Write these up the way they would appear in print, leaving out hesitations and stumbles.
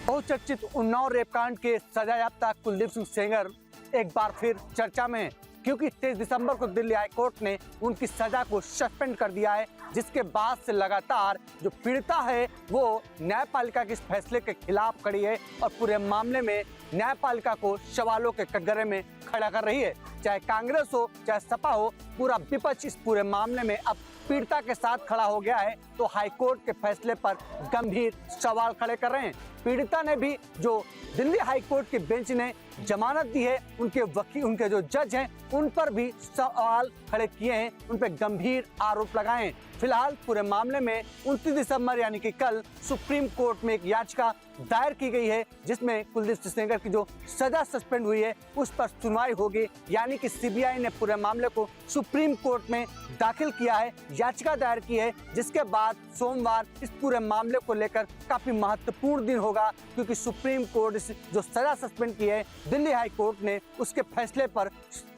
बहुचर्चित उन्नाव रेपकांड के सजायाफ्ता कुलदीप सिंह सेंगर एक बार फिर चर्चा में है, क्योंकि 23 दिसंबर को दिल्ली हाई कोर्ट ने उनकी सजा को सस्पेंड कर दिया है, जिसके बाद से लगातार जो पीड़िता है वो न्यायपालिका के इस फैसले के खिलाफ खड़ी है और पूरे मामले में न्यायपालिका को सवालों के कटघरे में खड़ा कर रही है। चाहे कांग्रेस हो चाहे सपा हो, पूरा विपक्ष इस पूरे मामले में अब पीड़िता के साथ खड़ा हो गया है, तो हाईकोर्ट के फैसले पर गंभीर सवाल खड़े कर रहे हैं। पीड़िता ने भी, जो दिल्ली हाईकोर्ट के बेंच ने जमानत दी है, उनके वकील, उनके जो जज हैं, उन पर भी सवाल खड़े किए हैं, उन पर गंभीर आरोप लगाए हैं। फिलहाल पूरे मामले में 29 दिसंबर यानी कि कल सुप्रीम कोर्ट में एक याचिका दायर की गई है, जिसमें कुलदीप सिंह सेंगर की जो सजा सस्पेंड हुई है उस पर सुनवाई होगी। यानी कि सीबीआई ने पूरे मामले को सुप्रीम कोर्ट में दाखिल किया है, याचिका दायर की है, जिसके बाद सोमवार इस पूरे मामले को लेकर काफी महत्वपूर्ण दिन होगा, क्योंकि सुप्रीम कोर्ट जो सजा सस्पेंड की है दिल्ली हाई कोर्ट ने, उसके फैसले पर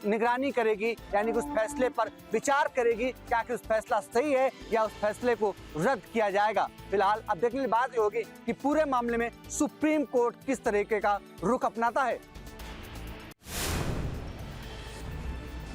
निगरानी करेगी, यानी कि उस फैसले पर विचार करेगी क्या कि उस फैसला सही है या उस फैसले को रद्द किया जाएगा। फिलहाल अब देखने की बात होगी कि पूरे मामले में सुप्रीम कोर्ट किस तरीके का रुख अपनाता है।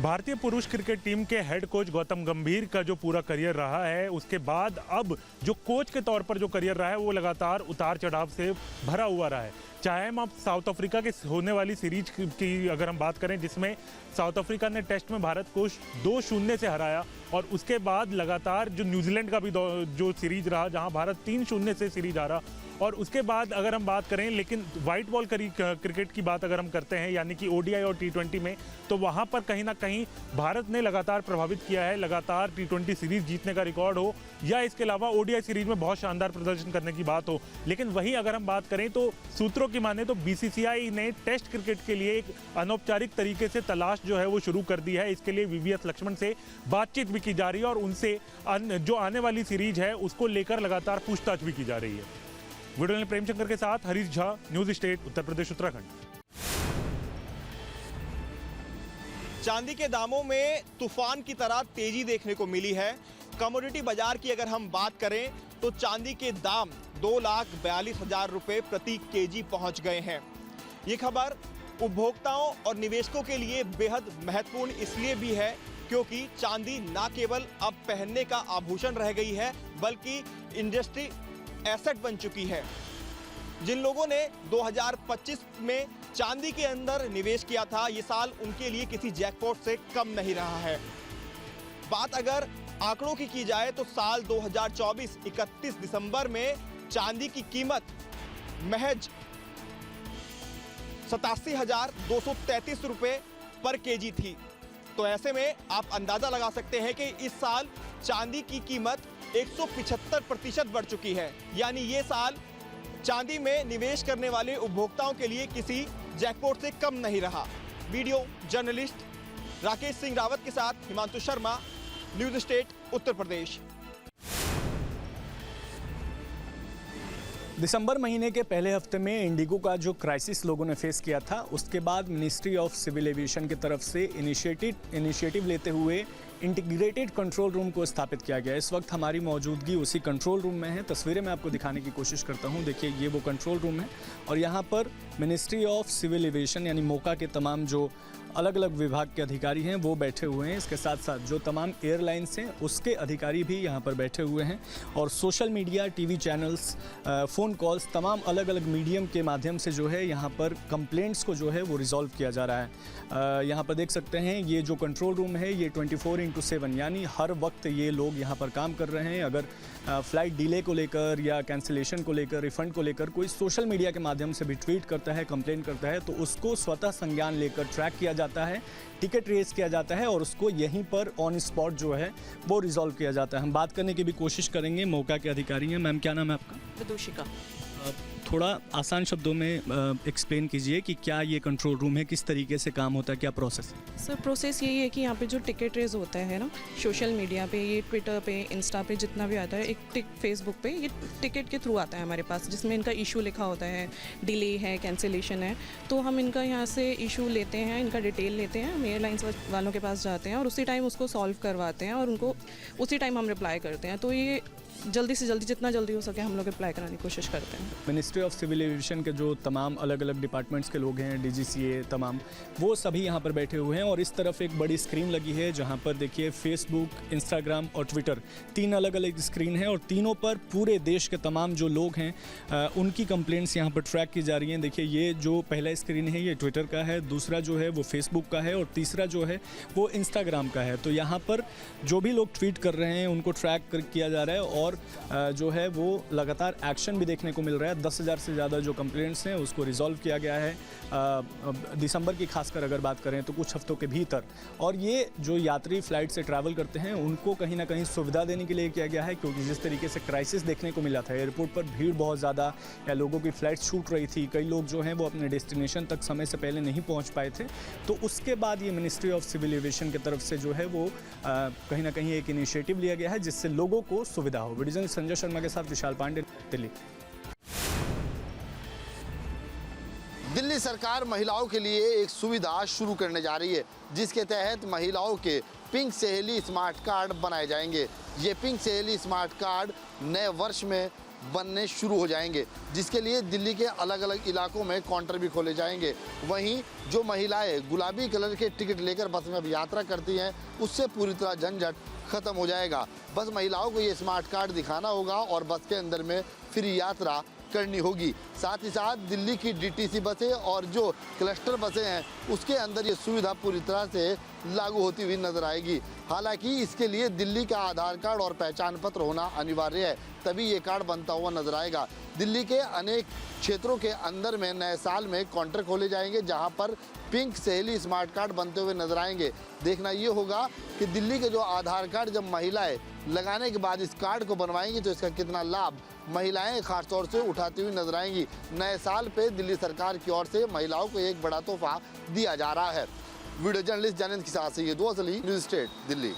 भारतीय पुरुष क्रिकेट टीम के हेड कोच गौतम गंभीर का जो पूरा करियर रहा है, उसके बाद अब जो कोच के तौर पर जो करियर रहा है वो लगातार उतार चढ़ाव से भरा हुआ रहा है। चाहे हम अब साउथ अफ्रीका के होने वाली सीरीज की अगर हम बात करें, जिसमें साउथ अफ्रीका ने टेस्ट में भारत को 2-0 से हराया, और उसके बाद लगातार जो न्यूजीलैंड का भी जो सीरीज रहा जहां भारत 3-0 से सीरीज हारा, और उसके बाद अगर हम बात करें, लेकिन वाइट बॉल क्रिकेट की बात अगर हम करते हैं, यानी कि ओडीआई और टी20 में, तो वहां पर कहीं ना कहीं भारत ने लगातार प्रभावित किया है। लगातार टी20 सीरीज जीतने का रिकॉर्ड हो या इसके अलावा ओडीआई सीरीज में बहुत शानदार प्रदर्शन करने की बात हो। लेकिन वहीं अगर हम बात करें तो सूत्रों की माने तो बीसीसीआई ने टेस्ट क्रिकेट के लिए एक अनौपचारिक तरीके से तलाश जो है वो शुरू कर दी है। इसके लिए वीवीएस लक्ष्मण से बातचीत भी की जा रही है और उनसे जो आने वाली सीरीज है उसको लेकर लगातार पूछताछ भी की जा रही है। वीडियो में प्रेमशंकर के साथ हरीश झा, न्यूज स्टेट, उत्तर प्रदेश, उत्तराखंड। चांदी के दामों में तूफान की तरह तेजी देखने को मिली है। कमोडिटी बाजार की अगर हम बात करें तो चांदी के दाम 2,42,000 रुपए प्रति केजी पहुंच गए हैं। ये खबर उपभोक्ताओं और निवेशकों के लिए बेहद महत्वपूर्ण इसलिए भी है क्योंकि चांदी न केवल अब पहनने का आभूषण रह गई है, बल्कि इंडस्ट्री एसेट बन चुकी है। जिन लोगों ने 2025 में चांदी के अंदर निवेश किया था, ये साल उनके लिए किसी जैकपॉट से कम नहीं रहा है। बात अगर आंकड़ों की जाए तो साल 2024 31 दिसंबर में चांदी की कीमत महज 87,233 रुपए पर केजी थी। तो ऐसे में आप अंदाजा लगा सकते हैं कि इस साल चांदी की कीमत 175% बढ़ चुकी है। यानी ये साल चांदी में निवेश करने वाले उपभोक्ताओं के लिए किसी जैकपॉट से कम नहीं रहा। वीडियो जर्नलिस्ट राकेश सिंह रावत के साथ हिमांशु शर्मा, न्यूज स्टेट, उत्तर प्रदेश। दिसंबर महीने के पहले हफ्ते में इंडिगो का जो क्राइसिस लोगों ने फेस किया था, उसके बाद मिनिस्ट्री ऑफ सिविल एविएशन की तरफ से इनिशिएटिव लेते हुए इंटीग्रेटेड कंट्रोल रूम को स्थापित किया गया। इस वक्त हमारी मौजूदगी उसी कंट्रोल रूम में है। तस्वीरें मैं आपको दिखाने की कोशिश करता हूं। देखिए, ये वो कंट्रोल रूम है और यहाँ पर मिनिस्ट्री ऑफ सिविल एविएशन यानी मोका के तमाम जो अलग अलग विभाग के अधिकारी हैं वो बैठे हुए हैं। इसके साथ साथ जो तमाम एयरलाइंस हैं उसके अधिकारी भी यहाँ पर बैठे हुए हैं, और social media, TV channels, phone calls, तमाम अलग अलग मीडियम के माध्यम से जो है यहाँ पर कंप्लेंट्स को जो है वो रिजॉल्व किया जा रहा है। यहाँ पर देख सकते हैं ये जो कंट्रोल रूम है ये 24/7 यानी हर वक्त ये लोग यहाँ पर काम कर रहे हैं। अगर फ़्लाइट डिले को लेकर या कैंसिलेशन को लेकर, रिफ़ंड को लेकर कोई सोशल मीडिया के माध्यम से भी ट्वीट करता है, कंप्लेन करता है, तो उसको स्वतः संज्ञान लेकर ट्रैक किया जाता है, टिकट रेस किया जाता है और उसको यहीं पर ऑन स्पॉट जो है वो रिजॉल्व किया जाता है। हम बात करने की भी कोशिश करेंगे, मौका के अधिकारी हैं। मैम, क्या नाम है आपका? विदुषिका। थोड़ा आसान शब्दों में एक्सप्लेन कीजिए कि क्या ये कंट्रोल रूम है, किस तरीके से काम होता है, क्या प्रोसेस है? सर, प्रोसेस यही है कि यहाँ पे जो टिकट रेज होता है ना, सोशल मीडिया पे, ये ट्विटर पे, इंस्टा पे जितना भी आता है, एक फेसबुक पे, ये टिकट के थ्रू आता है हमारे पास, जिसमें इनका इशू लिखा होता है, डिले है, कैंसिलेशन है। तो हम इनका यहाँ से इशू लेते हैं, इनका डिटेल लेते हैं, हम एयरलाइंस वालों के पास जाते हैं और उसी टाइम उसको सॉल्व करवाते हैं और उनको उसी टाइम हम रिप्लाई करते हैं। तो ये जल्दी से जल्दी, जितना जल्दी हो सके हम लोग अप्लाई कराने की कोशिश करते हैं। मिनिस्ट्री ऑफ सिविल एविएशन के जो तमाम अलग अलग डिपार्टमेंट्स के लोग हैं, DGCA तमाम, वो सभी यहाँ पर बैठे हुए हैं और इस तरफ एक बड़ी स्क्रीन लगी है जहाँ पर देखिए फेसबुक, इंस्टाग्राम और ट्विटर, 3 अलग अलग स्क्रीन है और तीनों पर पूरे देश के तमाम जो लोग हैं उनकी कंप्लेंट्स यहाँ पर ट्रैक की जा रही हैं। देखिए ये जो पहला स्क्रीन है ये ट्विटर का है, दूसरा जो है वो फेसबुक का है और तीसरा जो है वो इंस्टाग्राम का है। तो यहाँ पर जो भी लोग ट्वीट कर रहे हैं उनको ट्रैक किया जा रहा है और जो है वो लगातार एक्शन भी देखने को मिल रहा है। 10,000 से ज़्यादा जो कंप्लेंट्स हैं उसको रिजॉल्व किया गया है दिसंबर की खासकर अगर बात करें तो कुछ हफ्तों के भीतर। और ये जो यात्री फ़्लाइट से ट्रैवल करते हैं उनको कहीं ना कहीं सुविधा देने के लिए किया गया है, क्योंकि जिस तरीके से क्राइसिस देखने को मिला था, एयरपोर्ट पर भीड़ बहुत ज़्यादा या लोगों की फ़्लाइट छूट रही थी, कई लोग जो हैं वो अपने डेस्टिनेशन तक समय से पहले नहीं पहुँच पाए थे। तो उसके बाद ये मिनिस्ट्री ऑफ सिविल एविएशन की तरफ से जो है वो कहीं ना कहीं एक इनिशिएटिव लिया गया है जिससे लोगों को सुविधा हो। वीडियो जर्नलिस्ट संजय शर्मा के साथ विशाल पांडे, दिल्ली। दिल्ली सरकार महिलाओं के लिए एक सुविधा शुरू करने जा रही है जिसके तहत महिलाओं के पिंक सहेली स्मार्ट कार्ड बनाए जाएंगे। ये पिंक सहेली स्मार्ट कार्ड नए वर्ष में बनने शुरू हो जाएंगे, जिसके लिए दिल्ली के अलग अलग इलाकों में काउंटर भी खोले जाएंगे। वहीं जो महिलाएं गुलाबी कलर के टिकट लेकर बस में अब यात्रा करती हैं उससे पूरी तरह झंझट खत्म हो जाएगा। बस महिलाओं को ये स्मार्ट कार्ड दिखाना होगा और बस के अंदर में फ्री यात्रा करनी होगी। साथ ही साथ दिल्ली की DTC बसें और जो क्लस्टर बसें हैं उसके अंदर ये सुविधा पूरी तरह से लागू होती हुई नजर आएगी। हालांकि इसके लिए दिल्ली का आधार कार्ड और पहचान पत्र होना अनिवार्य है, तभी ये कार्ड बनता हुआ नजर आएगा। दिल्ली के अनेक क्षेत्रों के अंदर में नए साल में काउंटर खोले जाएंगे जहां पर पिंक सहेली स्मार्ट कार्ड बनते हुए नजर आएंगे। देखना ये होगा कि दिल्ली के जो आधार कार्ड जब महिलाएं लगाने के बाद इस कार्ड को बनवाएंगी तो इसका कितना लाभ महिलाएं खासतौर से उठाती हुई नजर आएंगी। नए साल पे दिल्ली सरकार की ओर से महिलाओं को एक बड़ा तोहफा दिया जा रहा है। वीडियो जर्नलिस्ट जानंद के साथ ये दुआ सली, न्यूज़ स्टेट, दिल्ली।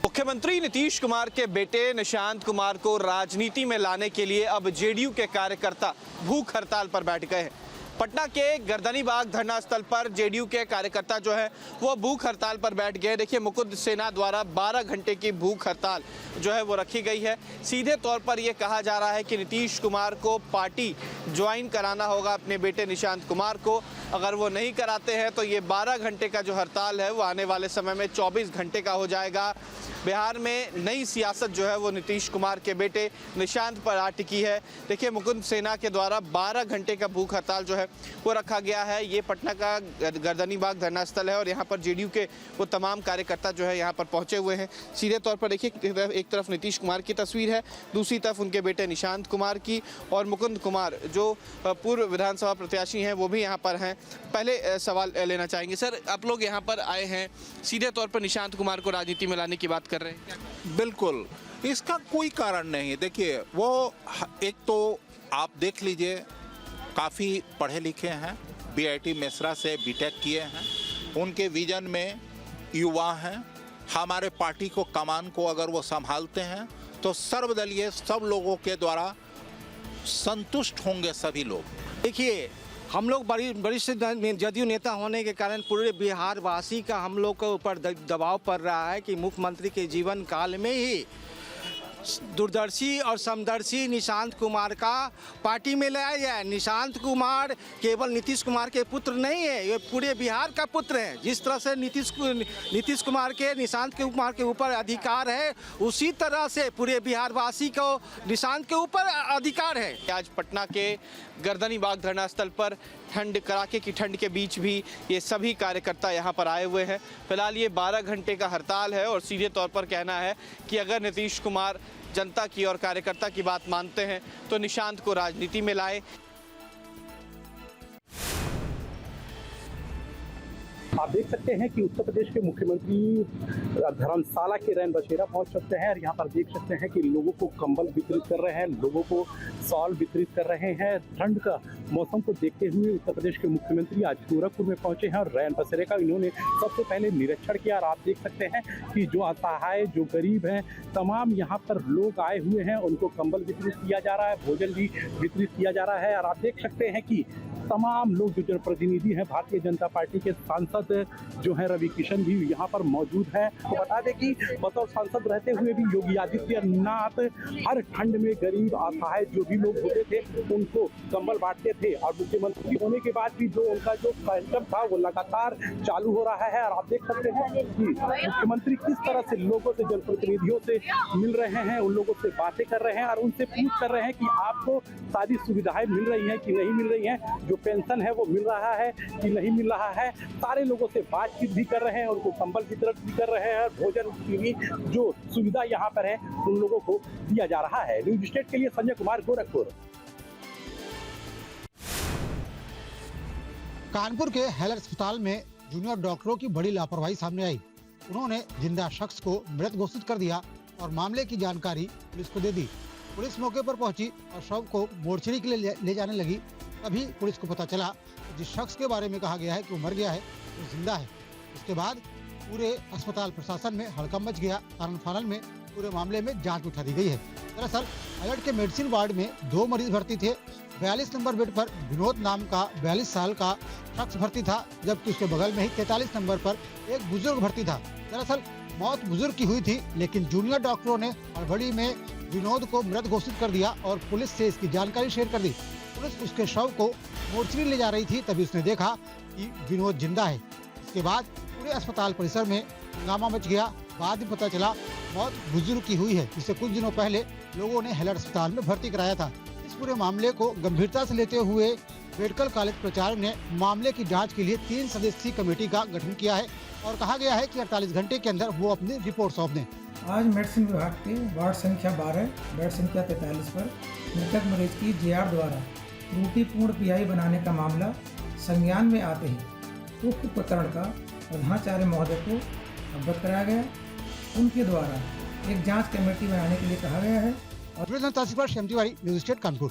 मुख्यमंत्री नीतीश कुमार के बेटे निशांत कुमार को राजनीति में लाने के लिए अब जेडीयू के कार्यकर्ता भूख हड़ताल पर बैठ गए हैं। पटना के गर्दनीबाग धरना स्थल पर जेडीयू के कार्यकर्ता जो है वो भूख हड़ताल पर बैठ गए। देखिए मुकुंद सेना द्वारा 12 घंटे की भूख हड़ताल जो है वो रखी गई है। सीधे तौर पर ये कहा जा रहा है कि नीतीश कुमार को पार्टी ज्वाइन कराना होगा अपने बेटे निशांत कुमार को। अगर वो नहीं कराते हैं तो ये 12 घंटे का जो हड़ताल है वो आने वाले समय में 24 घंटे का हो जाएगा। बिहार में नई सियासत जो है वो नीतीश कुमार के बेटे निशांत पर आ टिकी है। देखिए मुकुंद सेना के द्वारा 12 घंटे का भूख हड़ताल जो है वो रखा गया है। ये पटना का गर्दनीबाग धरना स्थल है और यहाँ पर जेडीयू के वो तमाम कार्यकर्ता जो है यहाँ पर पहुँचे हुए हैं। सीधे तौर पर देखिए एक तरफ नीतीश कुमार की तस्वीर है, दूसरी तरफ उनके बेटे निशांत कुमार की और मुकुंद कुमार जो पूर्व विधानसभा प्रत्याशी हैं वो भी यहाँ पर हैं। पहले सवाल लेना चाहेंगे सर, आप लोग यहाँ पर आए हैं, सीधे तौर पर निशांत कुमार को राजनीति में लाने की बात कर रहे हैं। बिल्कुल, इसका कोई कारण नहीं। देखिए वो एक तो आप देख लीजिए काफ़ी पढ़े लिखे हैं, BIT मेसरा से BTech किए हैं, उनके विजन में युवा हैं। हमारे पार्टी को कमान को अगर वो संभालते हैं तो सर्वदलीय सब लोगों के द्वारा संतुष्ट होंगे सभी लोग। देखिए हम लोग वरिष्ठ जदयू नेता होने के कारण पूरे बिहार वासी का हम लोग के ऊपर दबाव पड़ रहा है कि मुख्यमंत्री के जीवन काल में ही दूरदर्शी और समदर्शी निशांत कुमार का पार्टी में लाया जाए। निशांत कुमार केवल नीतीश कुमार के पुत्र नहीं है, ये पूरे बिहार का पुत्र है। जिस तरह से नीतीश कुमार के निशांत कुमार के ऊपर अधिकार है, उसी तरह से पूरे बिहार वासी को निशांत के ऊपर अधिकार है। आज पटना के गर्दनीबाग धरना स्थल पर कड़ाके की ठंड के बीच भी ये सभी कार्यकर्ता यहाँ पर आए हुए हैं। फिलहाल ये 12 घंटे का हड़ताल है और सीधे तौर पर कहना है कि अगर नीतीश कुमार जनता की और कार्यकर्ता की बात मानते हैं तो निशांत को राजनीति में लाए। आप देख सकते हैं कि उत्तर प्रदेश के मुख्यमंत्री धर्मशाला के रैन बसेरा पहुंच सकते हैं और यहाँ पर देख सकते हैं कि लोगों को कंबल वितरित कर रहे हैं, लोगों को शॉल वितरित कर रहे हैं। ठंड का मौसम को देखते हुए उत्तर प्रदेश के मुख्यमंत्री आज गोरखपुर में पहुंचे हैं और रैन बसेरे का इन्होंने सबसे पहले निरीक्षण किया। और आप देख सकते हैं कि जो असहाय, जो गरीब हैं, तमाम यहाँ पर लोग आए हुए हैं, उनको कंबल वितरित किया जा रहा है, भोजन भी वितरित किया जा रहा है। और आप देख सकते हैं कि तमाम लोग जो जनप्रतिनिधि हैं, भारतीय जनता पार्टी के सांसद जो हैं रवि किशन भी यहाँ पर मौजूद हैं। तो बता दें कि बतौर सांसद रहते हुए भी योगी आदित्यनाथ हर खंड में गरीब असहाय जो भी लोग होते थे उनको कंबल बांटते थे, और मुख्यमंत्री होने के बाद भी जो उनका जो कार्यक्रम था वो लगातार चालू हो रहा है। और आप देख सकते हैं कि मुख्यमंत्री किस तरह से लोगों से, जनप्रतिनिधियों से मिल रहे हैं, उन लोगों से बातें कर रहे हैं और उनसे पूछ कर रहे हैं कि आपको सारी सुविधाएं मिल रही हैं कि नहीं मिल रही हैं, जो पेंशन है वो मिल रहा है कि नहीं मिल रहा है। सारे लोगों से बातचीत भी कर रहे हैं, उनको कंबल वितरण भी कर रहे हैं, भोजन की भी जो सुविधा यहाँ पर है उन लोगों को दिया जा रहा है। न्यूज स्टेट के लिए संजय कुमार, गोरखपुर। कानपुर के हेलर अस्पताल में जूनियर डॉक्टरों की बड़ी लापरवाही सामने आई। उन्होंने जिंदा शख्स को मृत घोषित कर दिया और मामले की जानकारी पुलिस को दे दी। पुलिस मौके पर पहुंची और शव को मोर्चरी के लिए ले जाने लगी। तभी पुलिस को पता चला कि जिस शख्स के बारे में कहा गया है कि वो मर गया है वो जिंदा है। इसके बाद पूरे अस्पताल प्रशासन में हड़कंप मच गया। कारण फानल में पूरे मामले में जांच उठा दी गई है। दरअसल अलर्ट के मेडिसिन वार्ड में 2 मरीज भर्ती थे। 42 नंबर बेड पर विनोद नाम का 42 साल का शख्स भर्ती था, जबकि उसके बगल में ही 43 नंबर पर एक बुजुर्ग भर्ती था। दरअसल मौत बुजुर्ग की हुई थी, लेकिन जूनियर डॉक्टरों ने हड़बड़ी में विनोद को मृत घोषित कर दिया और पुलिस से इसकी जानकारी शेयर कर दी। पुलिस उसके शव को मोर्चरी ले जा रही थी, तभी उसने देखा कि विनोद जिंदा है। इसके बाद पूरे अस्पताल परिसर में हंगामा मच गया। बाद में पता चला मौत बुजुर्ग की हुई है, जिसे कुछ दिनों पहले लोगों ने हेलर अस्पताल में भर्ती कराया था। इस पूरे मामले को गंभीरता से लेते हुए मेडिकल कॉलेज प्राचार्य ने मामले की जांच के लिए 3 सदस्यीय कमेटी का गठन किया है और कहा गया है कि 48 घंटे के अंदर वो अपनी रिपोर्ट सौंप दें। आज मेडिसिन विभाग के वार्ड संख्या 12, बेड संख्या 43 पर मृतक मरीज की जेआर द्वारा त्रुटिपूर्ण पीआई बनाने का मामला संज्ञान में आते ही उक्त प्रकरण का प्रधानाचार्य महोदय को अवगत कराया गया। उनके द्वारा एक जांच कमेटी बनाने के लिए कहा गया है। News state Kanpur.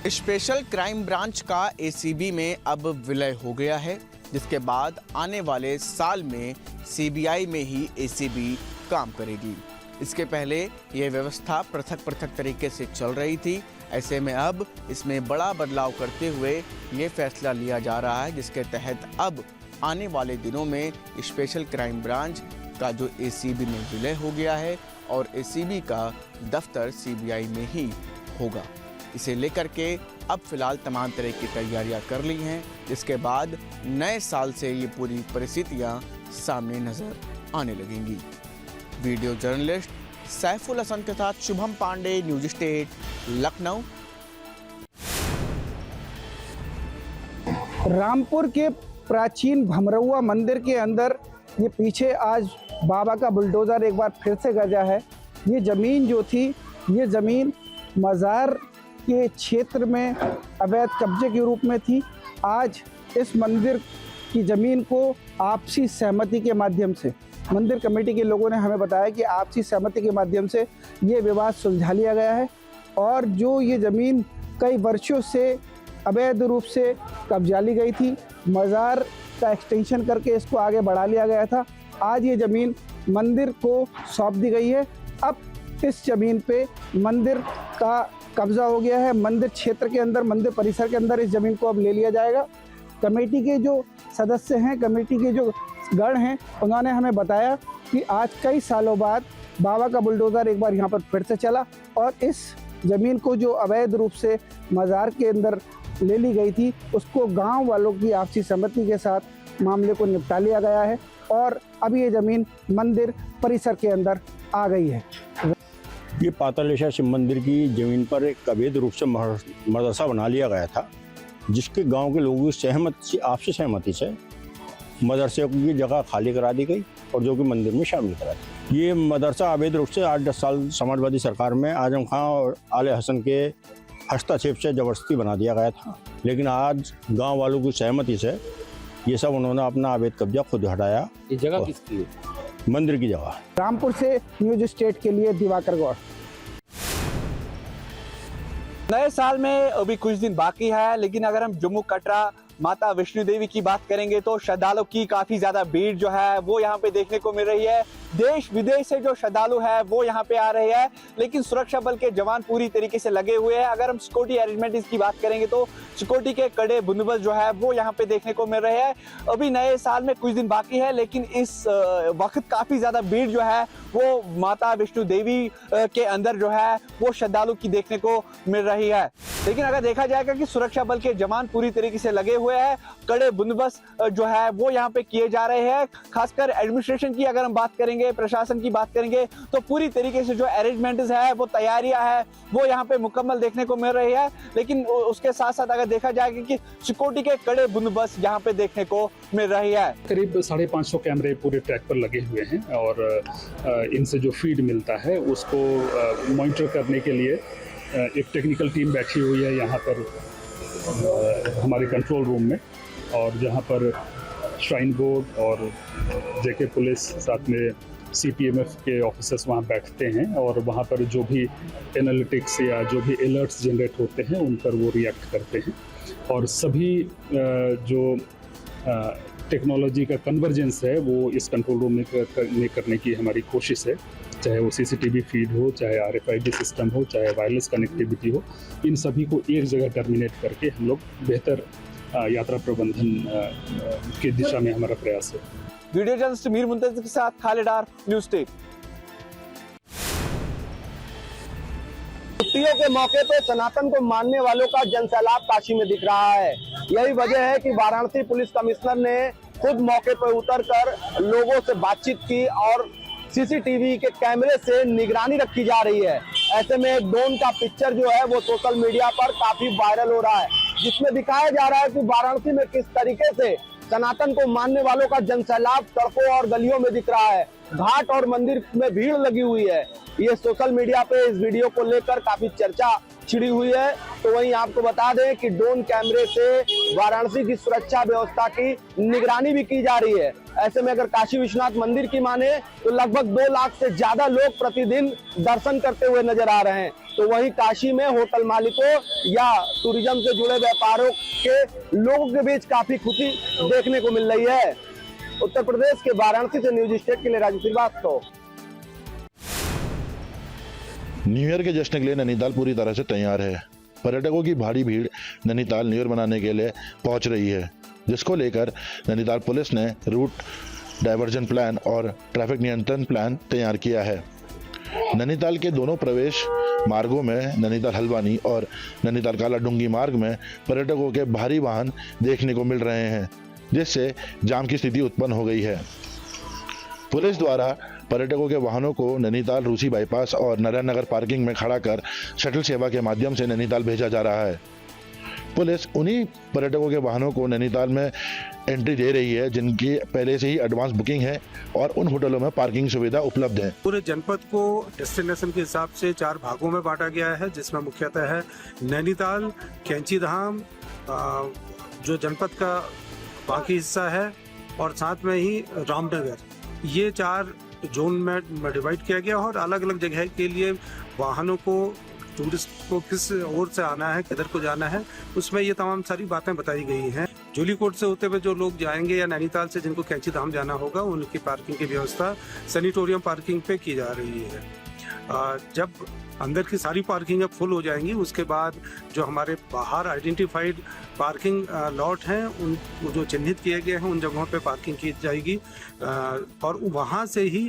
Special crime branch का एसीबी में अब विलय हो गया है, जिसके बाद आने वाले साल में सीबीआई में ही एसीबी काम करेगी। इसके पहले यह व्यवस्था पृथक पृथक तरीके से चल रही थी। ऐसे में अब इसमें बड़ा बदलाव करते हुए ये फैसला लिया जा रहा है, जिसके तहत अब आने वाले दिनों में स्पेशल क्राइम ब्रांच का जो एसीबी में विलय हो गया है और एसीबी का दफ्तर सीबीआई में ही होगा। इसे लेकर के अब फिलहाल तमाम तरह की तैयारियां कर ली हैं, जिसके बाद नए साल से ये पूरी परिस्थितियां सामने नजर आने लगेंगी। वीडियो जर्नलिस्ट सैफुल हसन के साथ शुभम पांडे, न्यूज स्टेट, लखनऊ। रामपुर के प्राचीन भमरौआ मंदिर के अंदर ये पीछे आज बाबा का बुलडोज़र एक बार फिर से गजा है। ये ज़मीन जो थी, ये ज़मीन मज़ार के क्षेत्र में अवैध कब्जे के रूप में थी। आज इस मंदिर की ज़मीन को आपसी सहमति के माध्यम से, मंदिर कमेटी के लोगों ने हमें बताया कि आपसी सहमति के माध्यम से ये विवाद सुलझा लिया गया है और जो ये ज़मीन कई वर्षों से अवैध रूप से कब्जा ली गई थी, मज़ार का एक्सटेंशन करके इसको आगे बढ़ा लिया गया था, आज ये ज़मीन मंदिर को सौंप दी गई है। अब इस ज़मीन पे मंदिर का कब्जा हो गया है। मंदिर क्षेत्र के अंदर, मंदिर परिसर के अंदर इस ज़मीन को अब ले लिया जाएगा। कमेटी के जो सदस्य हैं, कमेटी के जो गण हैं, उन्होंने हमें बताया कि आज कई सालों बाद बाबा का बुलडोज़र एक बार यहाँ पर फिर से चला और इस ज़मीन को जो अवैध रूप से मज़ार के अंदर ले ली गई थी, उसको गांव वालों की आपसी सहमति के साथ मामले को निपटा लिया गया है और अब ये ज़मीन मंदिर परिसर के अंदर आ गई है। ये पातालेश्वर शिव मंदिर की ज़मीन पर एक अवैध रूप से मदरसा बना लिया गया था, जिसके गांव के लोगों की आपसी सहमति से मदरसे की जगह खाली करा दी गई और जो कि मंदिर में शामिल करा दी। ये मदरसा अवैध रूप से 8-10 साल समाजवादी सरकार में आजम खां और आले हसन के हस्तक्षेप से ज़बरदस्ती बना दिया गया था, लेकिन आज गांव वालों की सहमति से ये सब उन्होंने अपना अवैध कब्जा खुद हटाया। ये जगह किसकी है? मंदिर की जगह। रामपुर से न्यूज स्टेट के लिए दिवाकर गौड़। नए साल में अभी कुछ दिन बाकी है, लेकिन अगर हम जम्मू कटरा माता वैष्णो देवी की बात करेंगे तो श्रद्धालुओं की काफी ज्यादा भीड़ जो है वो यहाँ पे देखने को मिल रही है। देश विदेश से जो श्रद्धालु है वो यहाँ पे आ रहे हैं, लेकिन सुरक्षा बल के जवान पूरी तरीके से लगे हुए हैं। अगर हम सिक्योरिटी अरेंजमेंट की बात करेंगे तो सिक्योरिटी के कड़े बंदोबस्त जो है वो यहाँ पे देखने को मिल रहे हैं। अभी नए साल में कुछ दिन बाकी है, लेकिन इस वक्त काफी ज्यादा भीड़ जो है वो माता वैष्णो देवी के अंदर जो है वो श्रद्धालु की देखने को मिल रही है। लेकिन अगर देखा जाएगा कि सुरक्षा बल के जवान पूरी तरीके से लगे हुए हैं, कड़े बंदोबस्त जो है वो यहाँ पे किए जा रहे हैं। खासकर एडमिनिस्ट्रेशन की अगर हम बात करेंगे, प्रशासन की बात करेंगे तो पूरी तरीके से जो अरेंजमेंट्स है वो तैयारियां है वो यहाँ पे मुकम्मल देखने को मिल रही है। लेकिन उसके साथ साथ अगर देखा जाएगा कि सिक्योरिटी के कड़े बंदोबस्त यहाँ पे देखने को मिल रही है। करीब 550 कैमरे पूरे ट्रैक पर लगे हुए हैं और इनसे जो फीड मिलता है उसको मॉनिटर करने के लिए एक टेक्निकल टीम बैठी हुई है यहाँ पर हमारे कंट्रोल रूम में, और जहाँ पर श्राइन बोर्ड और जेके पुलिस साथ में CPMF के ऑफिसर्स वहाँ बैठते हैं और वहाँ पर जो भी एनालिटिक्स या जो भी अलर्ट्स जनरेट होते हैं उन पर वो रिएक्ट करते हैं। और सभी जो टेक्नोलॉजी का कन्वर्जेंस है वो इस कंट्रोल रूम में करने की हमारी कोशिश है, चाहे वो CCTV फीड हो, चाहे RFID सिस्टम हो, चाहे वायरलेस कनेक्टिविटी हो, इन सभी को एक जगह टर्मिनेट करके हम लोग बेहतर यात्रा प्रबंधन की दिशा में हमारा प्रयास है। वीडियो जर्नलिस्ट मीर मुंतज़िर के साथ खालिद डार, न्यूज़ टेक। छुट्टियों के मौके पर सनातन को मानने वालों का जनसैलाब काशी में दिख रहा है। यही वजह है कि वाराणसी पुलिस कमिश्नर ने खुद मौके पर उतरकर लोगों से बातचीत की और CCTV के कैमरे से निगरानी रखी जा रही है। ऐसे में एक ड्रोन का पिक्चर जो है वो सोशल मीडिया पर काफी वायरल हो रहा है, जिसमें दिखाया जा रहा है कि वाराणसी में किस तरीके से सनातन को मानने वालों का जनसैलाब सड़कों और गलियों में दिख रहा है। घाट और मंदिर में भीड़ लगी हुई है। ये सोशल मीडिया पे इस वीडियो को लेकर काफी चर्चा छिड़ी हुई है। तो वहीं आपको बता दें कि ड्रोन कैमरे से वाराणसी की सुरक्षा व्यवस्था की निगरानी भी की जा रही है। ऐसे में अगर काशी विश्वनाथ मंदिर की माने तो लगभग 2 लाख से ज्यादा लोग प्रतिदिन दर्शन करते हुए नजर आ रहे हैं। तो वहीं काशी में होटल मालिकों या टूरिज्म से जुड़े व्यापारों के लोगों के बीच काफी खुशी देखने को मिल रही है। उत्तर प्रदेश के वाराणसी से न्यूज स्टेट के लिए राजू श्रीवास्तव। न्यू ईयर के जश्न के लिए नैनीताल पूरी तरह से तैयार है। पर्यटकों की भारी भीड़ नैनीताल न्यू ईयर मनाने के लिए पहुंच रही है, जिसको लेकर नैनीताल पुलिस ने रूट डाइवर्जन प्लान और ट्रैफिक नियंत्रण प्लान तैयार किया है। नैनीताल के दोनों प्रवेश मार्गों में नैनीताल हल्द्वानी और नैनीताल काला डूंगी मार्ग में पर्यटकों के भारी वाहन देखने को मिल रहे हैं, जिससे जाम की स्थिति उत्पन्न हो गई है। पुलिस द्वारा पर्यटकों के वाहनों को नैनीताल रूसी बाईपास और नारायण नगर पार्किंग में खड़ा कर शटल सेवा के माध्यम से नैनीताल भेजा जा रहा है। पुलिस उन्हीं पर्यटकों के वाहनों को नैनीताल में एंट्री दे रही है जिनकी पहले से ही एडवांस बुकिंग है और उन होटलों में पार्किंग सुविधा उपलब्ध है। पूरे जनपद को डेस्टिनेशन के हिसाब से 4 भागों में बांटा गया है, जिसमें मुख्यतः है नैनीताल, कैंची धाम, जो जनपद का बाकी हिस्सा है, और साथ में ही रामनगर। ये 4 जोन में डिवाइड किया गया और अलग अलग जगह के लिए वाहनों को, टूरिस्ट को किस ओर से आना है, किधर को जाना है, उसमें ये तमाम सारी बातें बताई गई हैं। जूलीकोट से होते हुए जो लोग जाएंगे या नैनीताल से जिनको कैंची धाम जाना होगा, उनकी पार्किंग की व्यवस्था सैनिटोरियम पार्किंग पे की जा रही है। जब अंदर की सारी पार्किंग अब फुल हो जाएंगी, उसके बाद जो हमारे बाहर आइडेंटिफाइड पार्किंग लॉट हैं, उन जो चिन्हित किए गए हैं, उन जगहों पे पार्किंग की जाएगी और वहाँ से ही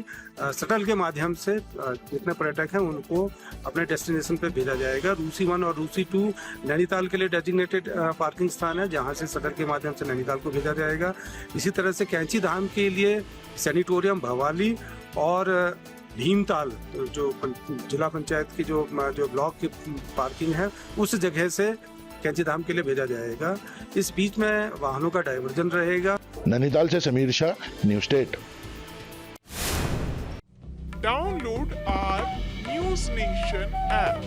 शटल के माध्यम से जितने पर्यटक हैं उनको अपने डेस्टिनेशन पे भेजा जाएगा। रूसी 1 और रूसी 2 नैनीताल के लिए डेजिग्नेटेड पार्किंग स्थान है, जहाँ से शटल के माध्यम से नैनीताल को भेजा जाएगा। इसी तरह से कैंची धाम के लिए सैनिटोरियम भवाली और भीमताल, जो जिला पंचायत की जो ब्लॉक की पार्किंग है, उस जगह से कैंची धाम के लिए भेजा जाएगा। इस बीच में वाहनों का डाइवर्जन रहेगा। नैनीताल से Sameer Shah, news state. Download our News Nation app